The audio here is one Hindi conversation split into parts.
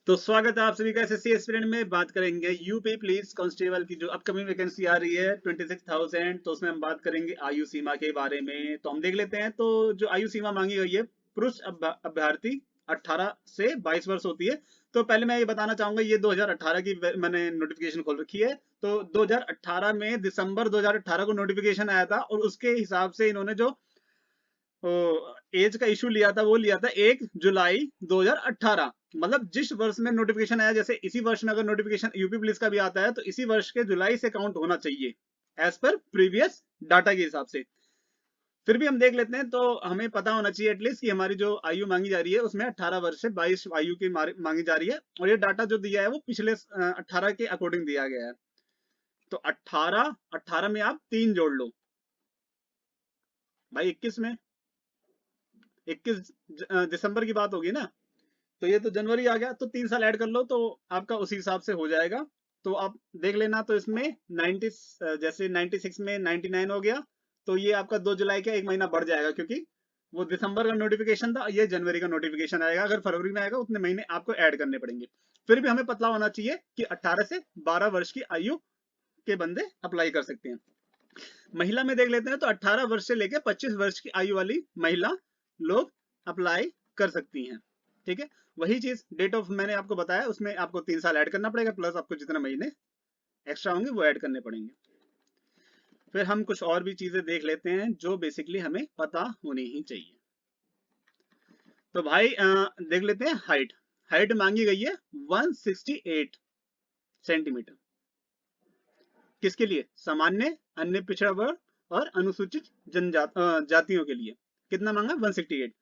तो स्वागत है आप सभी का एसएससी एस्पिरेंट में। बात करेंगे यूपी पुलिस कांस्टेबल की जो अपकमिंग वैकेंसी आ रही है 26,000। तो उसमें हम बात करेंगे आयु सीमा के बारे में। तो हम देख लेते हैं। तो जो आयु सीमा मांगी गई है, पुरुष अभ्यर्थी 18 से 22 वर्ष होती है। तो पहले मैं ये बताना चाहूंगा, ये 2018 की मैंने नोटिफिकेशन खोल रखी है। तो 2018 में दिसंबर 2018 को नोटिफिकेशन आया था और उसके हिसाब से इन्होंने जो एज का इशू लिया था वो लिया था 1 जुलाई 2018। मतलब जिस वर्ष में नोटिफिकेशन आया, जैसे इसी वर्ष में अगर नोटिफिकेशन यूपी पुलिस का भी आता है तो इसी वर्ष के जुलाई से काउंट होना चाहिए एज पर प्रीवियस डाटा के हिसाब से। फिर भी हम देख लेते हैं। तो हमें पता होना चाहिए एटलीस्ट कि हमारी जो आयु मांगी जा रही है उसमें 18 वर्ष से 22 आयु की मांगी जा रही है। और ये डाटा जो दिया है वो पिछले 18 के अकॉर्डिंग दिया गया है। तो 18 में आप 3 जोड़ लो भाई, 21 में 21 दिसंबर की बात होगी ना। तो ये तो जनवरी आ गया, तो 3 साल ऐड कर लो तो आपका उसी हिसाब से हो जाएगा। तो आप देख लेना। तो इसमें 90 जैसे 96 में 99 हो गया, तो ये आपका 2 जुलाई का 1 महीना बढ़ जाएगा, क्योंकि वो दिसंबर का नोटिफिकेशन था, ये जनवरी का नोटिफिकेशन आएगा। अगर फरवरी में आएगा उतने महीने आपको ऐड करने पड़ेंगे। फिर भी हमें पता होना चाहिए कि 18 से 12 वर्ष की आयु के बंदे अप्लाई कर सकते हैं। महिला में देख लेते हैं। तो 18 वर्ष से लेकर 25 वर्ष की आयु वाली महिला लोग अप्लाई कर सकती हैं। ठीक है, वही चीज डेट ऑफ मैंने आपको बताया, उसमें आपको 3 साल ऐड करना पड़ेगा, प्लस आपको जितने महीने एक्स्ट्रा होंगे वो ऐड करने पड़ेंगे। फिर हम कुछ और भी चीजें देख लेते हैं जो बेसिकली हमें पता होनी ही चाहिए। तो भाई देख लेते हैं। हाइट हाइट मांगी गई है 168 सेंटीमीटर। किसके लिए? सामान्य, अन्य पिछड़ा वर्ग और अनुसूचित जातियों के लिए। कितना मांगा? 168।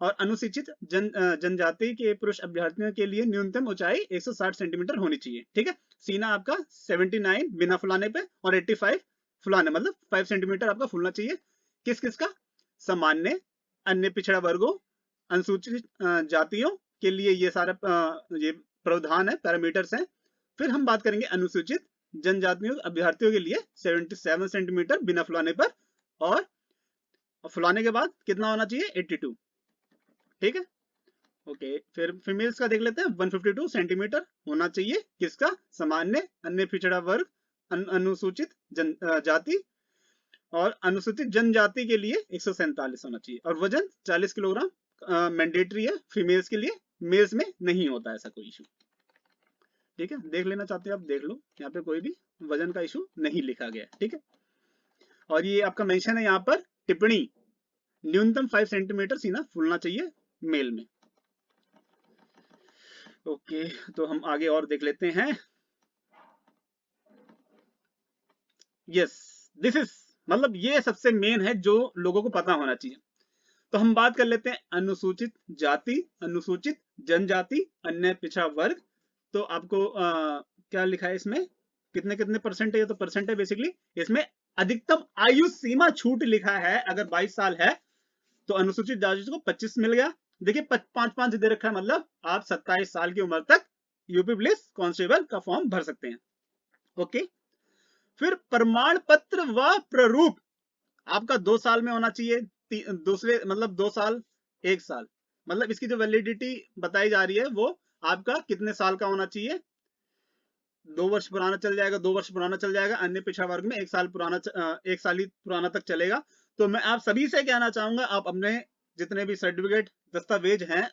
और अनुसूचित जनजाति के पुरुष अभ्यर्थियों के लिए न्यूनतम ऊंचाई 160 सेंटीमीटर होनी चाहिए। ठीक है, सीना आपका 79 बिना फुलाने पे और 85 फुलाने, मतलब 5 सेंटीमीटर आपका फुलना चाहिए। किस किस का? सामान्य, अन्य पिछड़ा वर्गों, अनुसूचित जातियों के लिए ये सारे ये प्रावधान है, पैरामीटर्स हैं। फिर हम बात करेंगे अनुसूचित जनजातियों अभ्यर्थियों के लिए 77 सेंटीमीटर बिना फुलाने पर, और फुलाने के बाद कितना होना चाहिए? 82। ठीक है, ओके। फिर फीमेल्स का देख लेते हैं। 152 सेंटीमीटर होना चाहिए। किसका? सामान्य, अन्य पिछड़ा वर्ग, अनुसूचित जाति और अनुसूचित जनजाति के लिए 147 होना चाहिए। और वजन 40 किलोग्राम मैंडेटरी है फीमेल्स के लिए, मेल्स में नहीं होता ऐसा कोई इशू। ठीक है, देख लेना चाहते हैं आप देख लो, यहाँ पे कोई भी वजन का इशू नहीं लिखा गया। ठीक है, और ये आपका मेंशन है यहाँ पर टिप्पणी, न्यूनतम 5 सेंटीमीटर सीना फूलना चाहिए मेल में। ओके, तो हम आगे और देख लेते हैं। यस, दिस इज, मतलब ये सबसे मेन है जो लोगों को पता होना चाहिए। तो हम बात कर लेते हैं अनुसूचित जाति, अनुसूचित जनजाति, अन्य पिछड़ा वर्ग। तो आपको क्या लिखा है इसमें? कितने कितने परसेंट है? ये तो परसेंट है बेसिकली। इसमें अधिकतम आयु सीमा छूट लिखा है। अगर 22 साल है तो अनुसूचित जाति को 25 मिल गया। देखिए 5-5 दे रखा है, मतलब आप 27 साल की उम्र तक यूपी पुलिस कांस्टेबल का फॉर्म भर सकते हैं। ओके, फिर प्रमाण पत्र व प्रारूप आपका 2 साल में होना चाहिए। दूसरे मतलब 2 साल 1 साल, मतलब इसकी जो वैलिडिटी बताई जा रही है वो आपका कितने साल का होना चाहिए? 2 वर्ष पुराना चल जाएगा, 2 वर्ष पुराना चल जाएगा। अन्य पिछड़ा वर्ग में 1 साल पुराना, 1 साल ही पुराना तक चलेगा। तो मैं आप सभी से कहना चाहूंगा, आप अपने जितने भी सर्टिफिकेट दस्तावेज हैं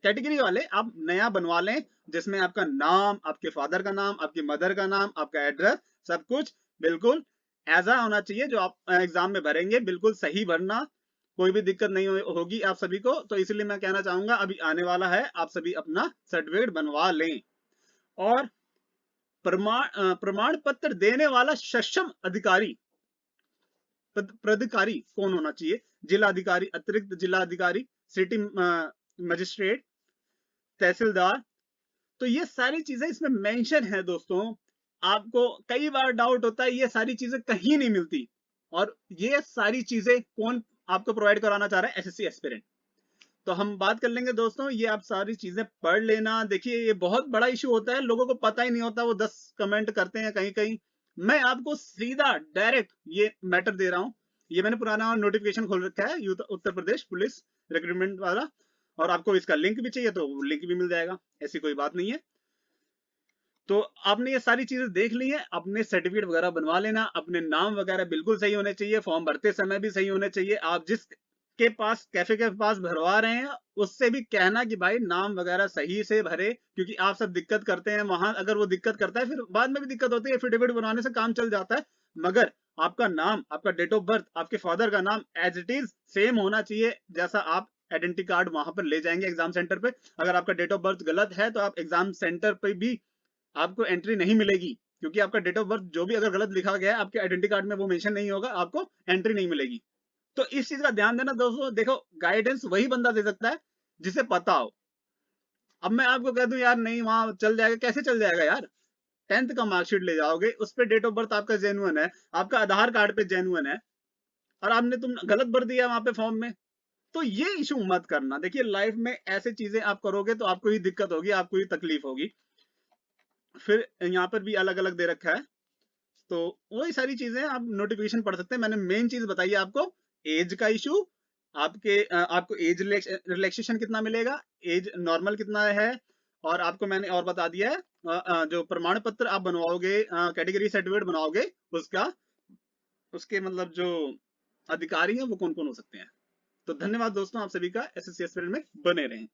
कैटेगरी वाले, आप नया बनवा लें, जिसमें आपका नाम, आपके फादर का नाम, आपकी मदर का नाम, आपका एड्रेस, सब कुछ बिल्कुल ऐसा होना चाहिए जो आप एग्जाम में भरेंगे। बिल्कुल सही भरना, कोई भी दिक्कत नहीं होगी आप सभी को। तो इसलिए मैं कहना चाहूंगा अभी आने वाला है, आप सभी अपना सर्टिफिकेट बनवा लें। और प्रमाण पत्र देने वाला सक्षम अधिकारी, प्राधिकारी कौन होना चाहिए? जिला अधिकारी, अतिरिक्त जिला अधिकारी, सिटी मजिस्ट्रेट, तहसीलदार। तो ये सारी चीजें इसमें मेंशन है दोस्तों। आपको कई बार डाउट होता है, ये सारी चीजें कहीं नहीं मिलती, और ये सारी चीजें कौन आपको प्रोवाइड कराना चाह रहा है? SSC aspirant. तो हम बात कर लेंगे दोस्तों, ये आप सारी चीजें पढ़ लेना। देखिए ये बहुत बड़ा इशू होता है, लोगों को पता ही नहीं होता, वो 10 कमेंट करते हैं कहीं कहीं। मैं आपको सीधा डायरेक्ट ये मैटर दे रहा हूं। ये मैंने पुराना नोटिफिकेशन खोल रखा है, उत्तर प्रदेश पुलिस रिक्रूटमेंट वाला, और आपको इसका लिंक भी चाहिए तो लिंक भी मिल जाएगा, ऐसी कोई बात नहीं है। तो आपने ये सारी चीजें देख ली हैं, अपने सर्टिफिकेट वगैरह बनवा लेना, अपने नाम वगैरह बिल्कुल सही होने चाहिए, फॉर्म भरते समय भी सही होने चाहिए। आप जिस के पास कैफे के पास भरवा रहे हैं उससे भी कहना कि भाई नाम वगैरह सही से भरे, क्योंकि आप सब दिक्कत करते हैं वहां, अगर वो दिक्कत करता है फिर बाद में भी दिक्कत होती है, एफिडेविट बनवाने से काम चल जाता है। मगर आपका नाम, आपका डेट ऑफ बर्थ, आपके फादर का नाम एज इट इज सेम होना चाहिए जैसा आप आइडेंटिटी कार्ड वहां पर ले जाएंगे एग्जाम सेंटर पे। अगर आपका डेट ऑफ बर्थ गलत है तो आप एग्जाम सेंटर पे भी आपको एंट्री नहीं मिलेगी, क्योंकि आपका डेट ऑफ बर्थ जो भी अगर गलत लिखा गया है आपके आइडेंटिटी कार्ड में वो मेंशन नहीं होगा, आपको एंट्री नहीं मिलेगी। तो इस चीज का ध्यान देना दोस्तों। देखो गाइडेंस वही बंदा दे सकता है जिसे पता हो। अब मैं आपको कह दूं यार नहीं वहां चल जाएगा, कैसे चल जाएगा यार? 10th का मार्कशीट ले जाओगे, उस पर डेट ऑफ बर्थ आपका जेन्युइन है, आपका आधार कार्ड पे जेन्युइन है, और आपने तुम गलत भर दिया वहां पे फॉर्म में, तो ये इशू मत करना। देखिए लाइफ में ऐसे चीजें आप करोगे तो आपको ही दिक्कत होगी, आपको ही तकलीफ होगी। फिर यहाँ पर भी अलग अलग दे रखा है, तो वही सारी चीजें आप नोटिफिकेशन पढ़ सकते हैं। मैंने मेन चीज बताई है आपको, एज का इशू, आपको एज रिलैक्सेशन कितना मिलेगा, एज नॉर्मल कितना है, और आपको मैंने और बता दिया है जो प्रमाण पत्र आप बनवाओगे, कैटेगरी सर्टिफिकेट बनाओगे, उसका उसके मतलब जो अधिकारी हैं वो कौन कौन हो सकते हैं। तो धन्यवाद दोस्तों, आप सभी का एसएससी एस्पिरेंट में बने रहें।